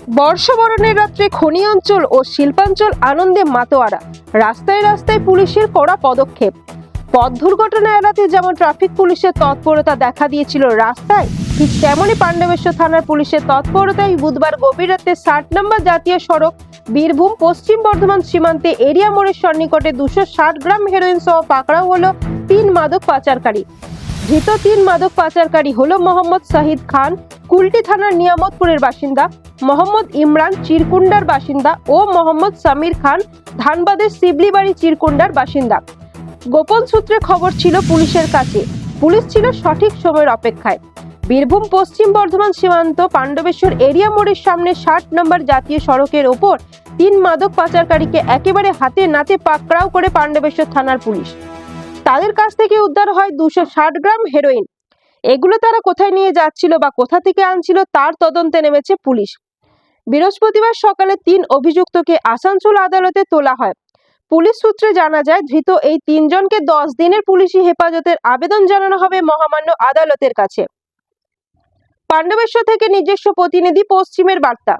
বর্ষবরণের রাত্রে খনি অঞ্চল ও শিল্পাঞ্চল আনন্দে মাতোয়ারা। রাস্তায় রাস্তায় পুলিশের কড়া পদক্ষেপ। পথ দুর্ঘটনা এড়াতে যেমন ট্রাফিক পুলিশের তৎপরতা দেখা দিয়েছিল রাস্তায়, ঠিক তেমনই পাণ্ডবেশ্বর থানার পুলিশের তৎপরতায় বুধবার গভীর রাতে 60 নম্বর জাতীয় সড়ক বীরভূম পশ্চিম বর্ধমান সীমান্তে এরিয়া মোড়ের সন্নিকটে 260 গ্রাম হেরোইন সহ পাকড়াও হলো 3 মাদক পাচারকারী। ধৃত 3 মাদক পাচারকারী হলো মোহাম্মদ শাহিদ খান, কুলটি থানার নিয়ামতপুরের বাসিন্দা, মোহাম্মদ ইমরান, চিরকুন্ডার বাসিন্দা ও মোহাম্মদ সামির খান, ধানবাদের শিবলিবাড়ি চিরকুন্ডার বাসিন্দা। গোপন সূত্রে খবর ছিল পুলিশের কাছে। পুলিশ ছিল সঠিক সময়ের অপেক্ষায়। বীরভূম পশ্চিম বর্ধমান সীমান্ত পাণ্ডবেশ্বর এরিয়া মোড়ের সামনে 60 নম্বর জাতীয় সড়কের ওপর 3 মাদক পাচারকারীকে একেবারে হাতে নাতে পাকড়াও করে পাণ্ডবেশ্বর থানার পুলিশ। তাদের কাছ থেকে উদ্ধার হয় 260 গ্রাম হেরোইন। এগুলো তারা কোথায় নিয়ে যাচ্ছিল বা কোথা থেকে আনছিল তার তদন্তে নেমেছে পুলিশ। বৃহস্পতিবার সকালে 3 অভিযুক্তকে আসানসোল আদালতে তোলা হয়। পুলিশ সূত্রে জানা যায়, ধৃত এই 3 জনকে 10 দিনের পুলিশি হেফাজতের আবেদন জানানো হবে মহামান্য আদালতের কাছে। পাণ্ডবেশ্বর থেকে নিজস্ব প্রতিনিধি পশ্চিমের বার্তা।